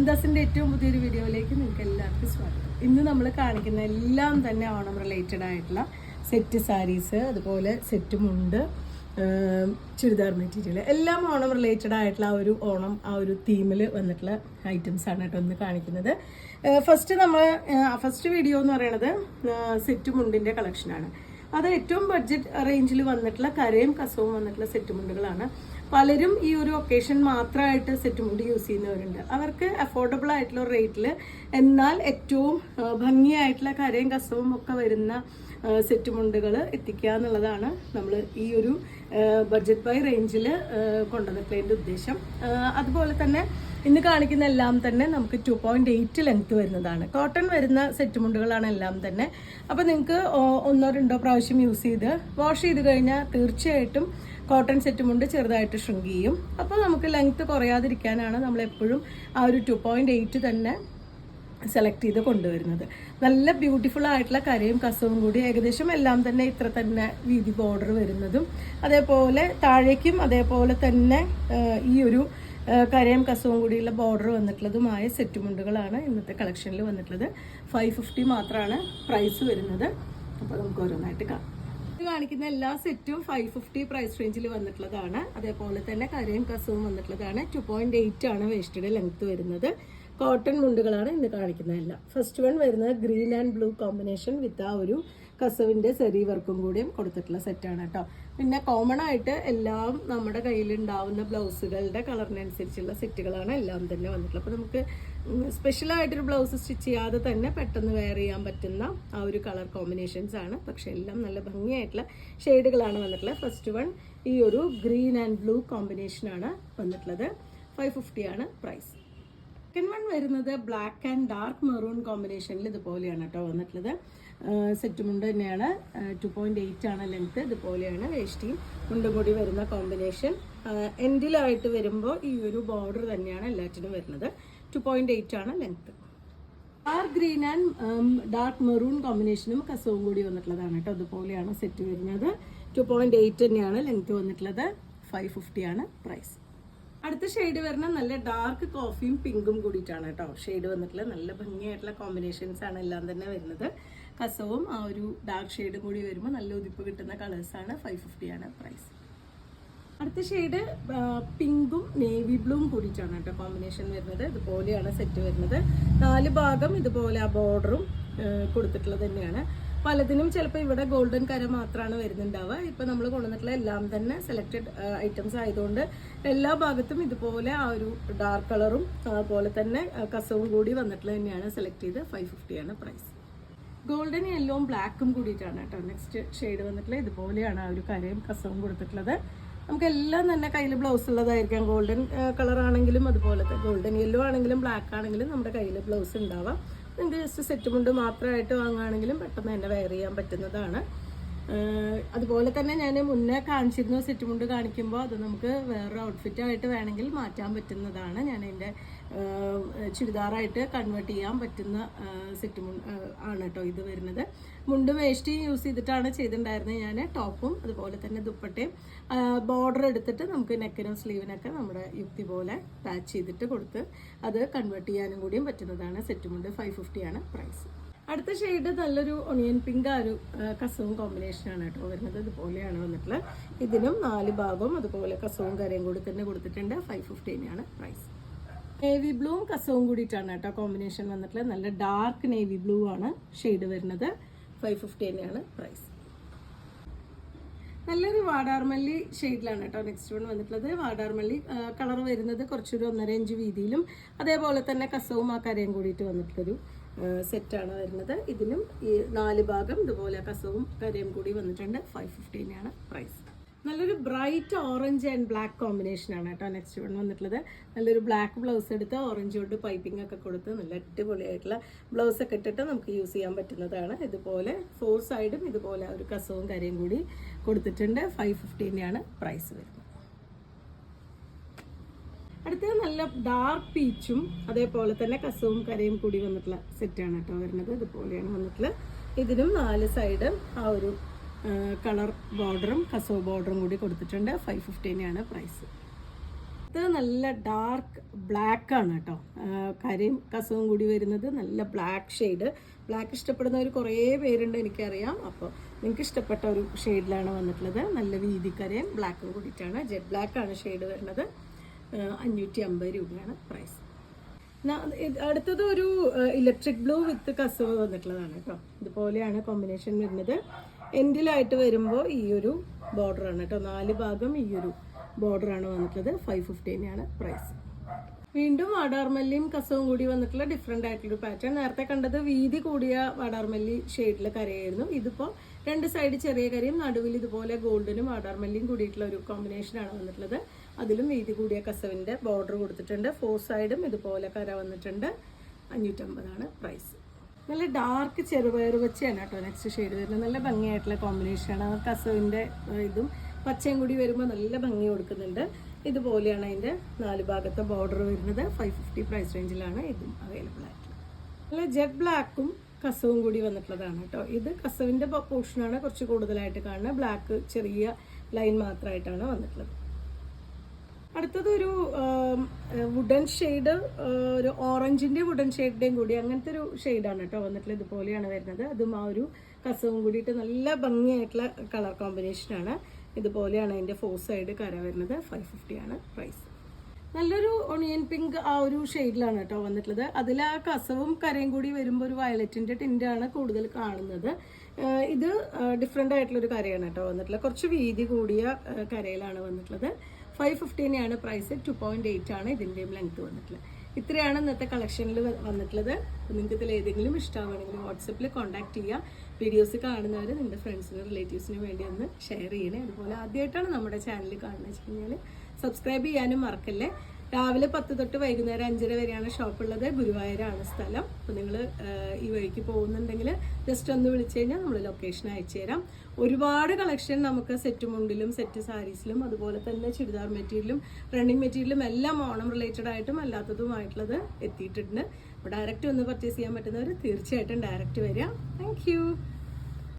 അന്താസിൻ്റെ ഏറ്റവും പുതിയൊരു വീഡിയോയിലേക്ക് നിങ്ങൾക്ക് എല്ലാവർക്കും സ്വാഗതം. ഇന്ന് നമ്മൾ കാണിക്കുന്ന എല്ലാം തന്നെ ഓണം റിലേറ്റഡ് ആയിട്ടുള്ള സെറ്റ് സാരീസ്, അതുപോലെ സെറ്റ് മുണ്ട്, ചുരിദാർ മെറ്റീരിയൽ എല്ലാം ഓണം റിലേറ്റഡ് ആയിട്ടുള്ള ആ ഒരു തീമിൽ വന്നിട്ടുള്ള ഐറ്റംസ് ആണ് കേട്ടോ ഇന്ന് കാണിക്കുന്നത്. ഫസ്റ്റ് വീഡിയോ എന്ന് പറയുന്നത് സെറ്റ് മുണ്ടിൻ്റെ കളക്ഷനാണ്. അത് ഏറ്റവും ബഡ്ജറ്റ് റേഞ്ചിൽ വന്നിട്ടുള്ള കരയും കസവും വന്നിട്ടുള്ള സെറ്റ് മുണ്ടുകളാണ്. പലരും ഈ ഒരു ഒക്കേഷൻ മാത്രമായിട്ട് സെറ്റ് മുണ്ട് യൂസ് ചെയ്യുന്നവരുണ്ട്. അവർക്ക് അഫോർഡബിൾ ആയിട്ടുള്ള റേറ്റിൽ എന്നാൽ ഏറ്റവും ഭംഗിയായിട്ടുള്ള കരയും കസവും ഒക്കെ വരുന്ന സെറ്റ് മുണ്ടുകൾ എത്തിക്കുക എന്നുള്ളതാണ് നമ്മൾ ഈ ഒരു ബഡ്ജറ്റ് ബൈ റേഞ്ചിൽ കൊണ്ടുവന്നിട്ടുള്ളതിൻ്റെ ഉദ്ദേശം. അതുപോലെ തന്നെ ഇന്ന് കാണിക്കുന്ന എല്ലാം തന്നെ നമുക്ക് 2.8 ലെങ്ത് വരുന്നതാണ്. കോട്ടൺ വരുന്ന സെറ്റ് മുണ്ടുകളാണ് എല്ലാം തന്നെ. അപ്പോൾ നിങ്ങൾക്ക് 1-2 പ്രാവശ്യം യൂസ് ചെയ്ത് വാഷ് ചെയ്ത് കഴിഞ്ഞാൽ തീർച്ചയായിട്ടും കോട്ടൺ സെറ്റ് മുണ്ട് ചെറുതായിട്ട് ഷ്രിങ്ക് ചെയ്യും. അപ്പോൾ നമുക്ക് ലെങ്ത് കുറയാതിരിക്കാനാണ് നമ്മളെപ്പോഴും ആ ഒരു 2.8 തന്നെ സെലക്ട് ചെയ്ത് കൊണ്ടുവരുന്നത്. നല്ല ബ്യൂട്ടിഫുൾ ആയിട്ടുള്ള കരയും കസവും കൂടി ഏകദേശം എല്ലാം തന്നെ ഇത്ര തന്നെ വീതി ബോർഡർ വരുന്നതും, അതേപോലെ താഴേക്കും അതേപോലെ തന്നെ ഈ ഒരു കരയും കസവും കൂടിയുള്ള ബോർഡർ വന്നിട്ടുള്ളതുമായ സെറ്റ് മുണ്ടുകളാണ് ഇന്നത്തെ കളക്ഷനിൽ വന്നിട്ടുള്ളത്. 550 മാത്രമാണ് പ്രൈസ് വരുന്നത്. അപ്പോൾ നമുക്ക് ഓരോന്നായിട്ട് കാണാം. കാണിക്കുന്ന എല്ലാ സെറ്റും 550 പ്രൈസ് റേഞ്ചിൽ വന്നിട്ടുള്ളതാണ്. അതേപോലെ തന്നെ കരയും കസവും വന്നിട്ടുള്ളതാണ്. 2.8 ആണ് വേസ്റ്റഡ് ലെങ്ത് വരുന്നത്. കോട്ടൺ മുണ്ടുകളാണ് ഇന്ന് കാണിക്കുന്നതല്ല. ഫസ്റ്റ് വൺ വരുന്നത് green and blue combination with ആ ഒരു കസവിൻ്റെ സെറി വർക്കും കൂടിയും കൊടുത്തിട്ടുള്ള സെറ്റാണ് കേട്ടോ. പിന്നെ കോമൺ ആയിട്ട് എല്ലാം നമ്മുടെ കയ്യിലുണ്ടാവുന്ന ബ്ലൗസുകളുടെ കളറിനനുസരിച്ചുള്ള സെറ്റുകളാണ് എല്ലാം തന്നെ വന്നിട്ടുള്ളത്. അപ്പോൾ നമുക്ക് സ്പെഷ്യലായിട്ടൊരു ബ്ലൗസ് സ്റ്റിച്ച് ചെയ്യാതെ തന്നെ പെട്ടെന്ന് വെയർ ചെയ്യാൻ പറ്റുന്ന ആ ഒരു കളർ കോമ്പിനേഷൻസ് ആണ്. പക്ഷെ എല്ലാം നല്ല ഭംഗിയായിട്ടുള്ള ഷെയ്ഡുകളാണ് വന്നിട്ടുള്ളത്. ഫസ്റ്റ് വൺ ഈ ഒരു ഗ്രീൻ ആൻഡ് ബ്ലൂ കോമ്പിനേഷനാണ് വന്നിട്ടുള്ളത്. 550 ആണ് പ്രൈസ്. സെക്കൻഡ് വൺ വരുന്നത് ബ്ലാക്ക് ആൻഡ് ഡാർക്ക് മെറൂൺ കോമ്പിനേഷനിൽ ഇതുപോലെയാണ് കേട്ടോ വന്നിട്ടുള്ളത്. സെറ്റ് മുണ്ട് തന്നെയാണ്. 2.8 ആണ് ലെങ്ത്. ഇതുപോലെയാണ് വേഷ്ടിയും മുണ്ടും കൂടി വരുന്ന കോമ്പിനേഷൻ. എൻഡിലായിട്ട് വരുമ്പോൾ ഈ ഒരു ബോർഡർ തന്നെയാണ് എല്ലാറ്റിനും വരുന്നത്. 2.8 ആണ് length. Dark green and dark maroon കോമ്പിനേഷനും കസവും കൂടി വന്നിട്ടുള്ളതാണ് കേട്ടോ. അതുപോലെയാണ് സെറ്റ് വരുന്നത്. 2.8 തന്നെയാണ് ലെങ്ത് വന്നിട്ടുള്ളത്. 550 ആണ് പ്രൈസ്. അടുത്ത ഷെയ്ഡ് വരുന്ന നല്ല ഡാർക്ക് കോഫിയും പിങ്കും കൂടിയിട്ടാണ് കേട്ടോ ഷെയ്ഡ് വന്നിട്ടുള്ളത്. നല്ല ഭംഗിയായിട്ടുള്ള കോമ്പിനേഷൻസ് ആണ് എല്ലാം തന്നെ വരുന്നത്. കസവും ആ ഒരു ഡാർക്ക് ഷെയ്ഡും കൂടി വരുമ്പോൾ നല്ല ഉതിപ്പ് കിട്ടുന്ന കളേഴ്സാണ്. 550 ആണ് പ്രൈസ്. അടുത്ത ഷെയ്ഡ് പിങ്കും നേവി ബ്ലൂവും കൂടിയിട്ടാണ് കേട്ടോ കോമ്പിനേഷൻ വരുന്നത്. ഇതുപോലെയാണ് സെറ്റ് വരുന്നത്. 4 ഭാഗം ഇതുപോലെ ആ ബോർഡറും കൊടുത്തിട്ടുള്ളത് തന്നെയാണ്. പലതിനും ചിലപ്പോൾ ഇവിടെ ഗോൾഡൻ കര മാത്രമാണ് വരുന്നുണ്ടാവുക. ഇപ്പം നമ്മൾ കൊണ്ടുവന്നിട്ടുള്ള എല്ലാം തന്നെ സെലക്റ്റഡ് ഐറ്റംസ് ആയതുകൊണ്ട് എല്ലാ ഭാഗത്തും ഇതുപോലെ ആ ഒരു ഡാർക്ക് കളറും അതുപോലെ തന്നെ കസവും കൂടി വന്നിട്ടുള്ളത് തന്നെയാണ് സെലക്ട് ചെയ്ത്. 550 ആണ് പ്രൈസ്. ഗോൾഡൻ യെല്ലോവും ബ്ലാക്കും കൂടിയിട്ടാണ് കേട്ടോ നെക്സ്റ്റ് ഷെയ്ഡ് വന്നിട്ടുള്ളത്. ഇതുപോലെയാണ് ആ ഒരു കരയും കസവും കൊടുത്തിട്ടുള്ളത്. നമുക്ക് എല്ലാം തന്നെ കയ്യിൽ ബ്ലൗസ് ഉള്ളതായിരിക്കാം. ഗോൾഡൻ കളർ ആണെങ്കിലും അതുപോലത്തെ ഗോൾഡൻ യെല്ലോ ആണെങ്കിലും ബ്ലാക്ക് ആണെങ്കിലും നമ്മുടെ കയ്യിൽ ബ്ലൗസ് ഉണ്ടാവാം. നിങ്ങൾക്ക് ജസ്റ്റ് സെറ്റ് മുണ്ട് മാത്രമായിട്ട് വാങ്ങുകയാണെങ്കിലും പെട്ടെന്ന് തന്നെ വെയർ ചെയ്യാൻ പറ്റുന്നതാണ്. അതുപോലെ തന്നെ ഞാൻ മുന്നേ കാണിച്ചിരുന്നു സെറ്റ് മുണ്ട് കാണിക്കുമ്പോൾ അത് നമുക്ക് വേറൊരു ഔട്ട്ഫിറ്റായിട്ട് വേണമെങ്കിൽ മാറ്റാൻ പറ്റുന്നതാണ്. ഞാൻ എൻ്റെ ചുരിദാറായിട്ട് കൺവേർട്ട് ചെയ്യാൻ പറ്റുന്ന സെറ്റ് മുണ്ട് ആണ് കേട്ടോ ഇത് വരുന്നത്. മുണ്ടും വേഷ്ടിയും യൂസ് ചെയ്തിട്ടാണ് ചെയ്തിട്ടുണ്ടായിരുന്നത് ഞാൻ. ടോപ്പും അതുപോലെ തന്നെ ദുപ്പട്ടയും ബോർഡർ എടുത്തിട്ട് നമുക്ക് നെക്കിനും സ്ലീവിനൊക്കെ നമ്മുടെ യുക്തി പോലെ പാച്ച് ചെയ്തിട്ട് കൊടുത്ത് അത് കൺവേർട്ട് ചെയ്യാനും കൂടിയും പറ്റുന്നതാണ്. സെറ്റ് മുണ്ട് 550 ആണ് പ്രൈസ്. അടുത്ത ഷെയ്ഡ് നല്ലൊരു ഒണിയൻ പിങ്ക് ആ ഒരു കസവും കോമ്പിനേഷനാണ് കേട്ടോ വരുന്നത്. ഇതുപോലെയാണ് വന്നിട്ടുള്ളത്. ഇതിനും 4 ഭാഗവും അതുപോലെ കസവും കരയും കൂടി തന്നെ കൊടുത്തിട്ടുണ്ട്. 550 തന്നെയാണ് പ്രൈസ്. നേവി ബ്ലൂവും കസവും കൂടിയിട്ടാണ് കേട്ടോ കോമ്പിനേഷൻ വന്നിട്ടുള്ളത്. നല്ല ഡാർക്ക് നേവി ബ്ലൂ ആണ് ഷെയ്ഡ് വരുന്നത്. 550 തന്നെയാണ് പ്രൈസ്. നല്ലൊരു വാടാർമല്ലി ഷെയ്ഡിലാണ് കേട്ടോ നെക്സ്റ്റ് വൺ വന്നിട്ടുള്ളത്. വാടാർമല്ലി കളർ വരുന്നത് കുറച്ചൊരു 1.5 ഇഞ്ച് വീതിയിലും അതേപോലെ തന്നെ കസവും ആ കരയും കൂടിയിട്ട് വന്നിട്ടുള്ളൊരു സെറ്റാണ് വരുന്നത്. ഇതിനും ഈ 4 ഭാഗം ഇതുപോലെ കസവും കരയും കൂടി വന്നിട്ടുണ്ട്. 550 തന്നെയാണ് പ്രൈസ്. നല്ലൊരു ബ്രൈറ്റ് ഓറഞ്ച് ആൻഡ് ബ്ലാക്ക് കോമ്പിനേഷനാണ് കേട്ടോ നെക്സ്റ്റ് വൺ വന്നിട്ടുള്ളത്. നല്ലൊരു ബ്ലാക്ക് ബ്ലൗസ് എടുത്ത് ഓറഞ്ച് കൊണ്ട് പൈപ്പിംഗ് ഒക്കെ കൊടുത്ത് നല്ല അടിപൊളിയായിട്ടുള്ള ബ്ലൗസ് ഒക്കെ ഇട്ടിട്ട് നമുക്ക് യൂസ് ചെയ്യാൻ പറ്റുന്നതാണ്. ഇതുപോലെ 4 സൈഡും ഇതുപോലെ ഒരു കസവും കരയും കൂടി കൊടുത്തിട്ടുണ്ട്. 550 തന്നെയാണ് പ്രൈസ് വരുന്നത്. അടുത്തത് നല്ല ഡാർക്ക് പീച്ചും അതേപോലെ തന്നെ കസവും കരയും കൂടി വന്നിട്ടുള്ള സെറ്റാണ് കേട്ടോ വരുന്നത്. ഇതുപോലെയാണ് വന്നിട്ടുള്ളത്. ഇതിനും 4 സൈഡ് ആ ഒരു കളർ ബോർഡറും കസവ് ബോർഡറും കൂടി കൊടുത്തിട്ടുണ്ട്. 550 തന്നെയാണ് പ്രൈസ്. ഇത് നല്ല ഡാർക്ക് ബ്ലാക്ക് ആണ് കേട്ടോ. കരയും കസവും കൂടി വരുന്നത് നല്ല ബ്ലാക്ക് ഷെയ്ഡ്. ബ്ലാക്ക് ഇഷ്ടപ്പെടുന്നവർ കുറേ പേരുണ്ട് എനിക്കറിയാം. അപ്പോൾ നിങ്ങൾക്ക് ഇഷ്ടപ്പെട്ട ഒരു ഷെയ്ഡിലാണ് വന്നിട്ടുള്ളത്. നല്ല വീതിക്കരയും ബ്ലാക്കും കൂടിയിട്ടാണ്. ജെറ്റ് ബ്ലാക്കാണ് ഷെയ്ഡ് വരുന്നത്. 550 രൂപയാണ് പ്രൈസ്. അടുത്തത് ഒരു ഇലക്ട്രിക് ബ്ലൂ വിത്ത് കസവ് വന്നിട്ടുള്ളതാണ് കേട്ടോ. ഇതുപോലെയാണ് കോമ്പിനേഷൻ വരുന്നത്. എൻഡിലായിട്ട് വരുമ്പോൾ ഈ ഒരു ബോർഡറാണ് കേട്ടോ. 4 ഭാഗം ഈ ഒരു ബോർഡറാണ് വന്നിട്ടുള്ളത്. 550 പ്രൈസ്. വീണ്ടും വാടാർമല്ലിയും കസവും കൂടി വന്നിട്ടുള്ള ഡിഫറെൻ്റ് ആയിട്ടുള്ളൊരു പാറ്റേൺ. നേരത്തെ കണ്ടത് വീതി കൂടിയ വാടാർമല്ലി ഷെയ്ഡിൽ കരയായിരുന്നു. ഇതിപ്പോൾ 2 സൈഡ് ചെറിയ കരയും നടുവിൽ ഇതുപോലെ ഗോൾഡനും വാടാർമല്ലിയും കൂടിയിട്ടുള്ള ഒരു കോമ്പിനേഷനാണ് വന്നിട്ടുള്ളത്. അതിലും വീതി കൂടിയ കസവിൻ്റെ ബോർഡർ കൊടുത്തിട്ടുണ്ട്. 4 സൈഡും ഇതുപോലെ കര വന്നിട്ടുണ്ട്. 550 പ്രൈസ്. നല്ല ഡാർക്ക് ചെറുപയർ വെച്ചാണ് കേട്ടോ നെക്സ്റ്റ് ഷെയ്ഡ് വരുന്നത്. നല്ല ഭംഗിയായിട്ടുള്ള കോമ്പിനേഷനാണ്. കസവിൻ്റെ ഇതും പച്ചയും കൂടി വരുമ്പോൾ നല്ല ഭംഗി കൊടുക്കുന്നുണ്ട്. ഇതുപോലെയാണ് അതിൻ്റെ 4 ഭാഗത്തെ ബോർഡർ വരുന്നത്. 550 പ്രൈസ് റേഞ്ചിലാണ് ഇതും അവൈലബിൾ ആയിട്ടുള്ളത്. നല്ല ജെറ്റ് ബ്ലാക്കും കസവും കൂടി വന്നിട്ടുള്ളതാണ് കേട്ടോ. ഇത് കസവിൻ്റെ പോർഷനാണ് കുറച്ച് കൂടുതലായിട്ട് കാണുന്നത്. ബ്ലാക്ക് ചെറിയ ലൈൻ മാത്രമായിട്ടാണ് വന്നിട്ടുള്ളത്. അടുത്തത് ഒരു വുഡൻ ഷെയ്ഡ്, ഒരു ഓറഞ്ചിൻ്റെ വുഡൻ ഷെയ്ഡിൻ്റെയും കൂടി അങ്ങനത്തെ ഒരു ഷെയ്ഡാണ് കേട്ടോ വന്നിട്ടുള്ളത്. ഇതുപോലെയാണ് വരുന്നത്. അതും ആ ഒരു കസവും കൂടിയിട്ട് നല്ല ഭംഗിയായിട്ടുള്ള കളർ കോമ്പിനേഷനാണ്. ഇതുപോലെയാണ് അതിൻ്റെ 4 സൈഡ് കര വരുന്നത്. 550 പ്രൈസ്. നല്ലൊരു ഒണിയൻ പിങ്ക് ആ ഒരു ഷെയ്ഡിലാണ് കേട്ടോ വന്നിട്ടുള്ളത്. അതിൽ ആ കസവും കരയും കൂടി വരുമ്പോൾ ഒരു വയലറ്റിൻ്റെ ടിൻ്റാണ് കൂടുതൽ കാണുന്നത്. ഇത് ഡിഫറെൻ്റ് ആയിട്ടുള്ളൊരു കരയാണ് കേട്ടോ വന്നിട്ടുള്ളത്. കുറച്ച് വീതി കൂടിയ കരയിലാണ് വന്നിട്ടുള്ളത്. 550 പ്രൈസ്. 2.8 ആണ് ഇതിൻ്റെയും ലെങ്ത് വന്നിട്ടുള്ളത്. ഇത്രയാണ് ഇന്നത്തെ കളക്ഷനിൽ വന്നിട്ടുള്ളത്. നിങ്ങൾക്ക് ഇതിൽ ഏതെങ്കിലും ഇഷ്ടമാണെങ്കിൽ വാട്സപ്പിൽ കോൺടാക്ട് ചെയ്യുക. വീഡിയോസ് കാണുന്നവർ നിങ്ങളുടെ ഫ്രണ്ട്സിനും റിലേറ്റീവ്സിനും വേണ്ടി ഒന്ന് ഷെയർ ചെയ്യണേ. അതുപോലെ ആദ്യമായിട്ടാണ് നമ്മുടെ ചാനൽ കാണുന്നത് വെച്ച് കഴിഞ്ഞാൽ സബ്സ്ക്രൈബ് ചെയ്യാനും മറക്കല്ലേ. രാവിലെ 10 തൊട്ട് വൈകുന്നേരം 5:30 വരെയാണ് ഷോപ്പുള്ളത്. ഗുരുവായൂരാണ് സ്ഥലം. അപ്പോൾ നിങ്ങൾ ഈ വഴിക്ക് പോകുന്നുണ്ടെങ്കിൽ ജസ്റ്റ് ഒന്ന് വിളിച്ചു കഴിഞ്ഞാൽ നമ്മൾ ലൊക്കേഷൻ അയച്ചു തരാം. ഒരുപാട് കളക്ഷൻ നമുക്ക് സെറ്റ് മുണ്ടിലും സെറ്റ് സാരീസിലും അതുപോലെ തന്നെ ചുരിദാർ മെറ്റീരിയലും റണ്ണിങ് മെറ്റീരിയലും എല്ലാം ഓണം റിലേറ്റഡ് ആയിട്ടും അല്ലാത്തതുമായിട്ടുള്ളത് എത്തിയിട്ടുണ്ട്. അപ്പോൾ ഡയറക്റ്റ് ഒന്ന് പർച്ചേസ് ചെയ്യാൻ പറ്റുന്നവർ തീർച്ചയായിട്ടും ഡയറക്റ്റ് വരിക. താങ്ക്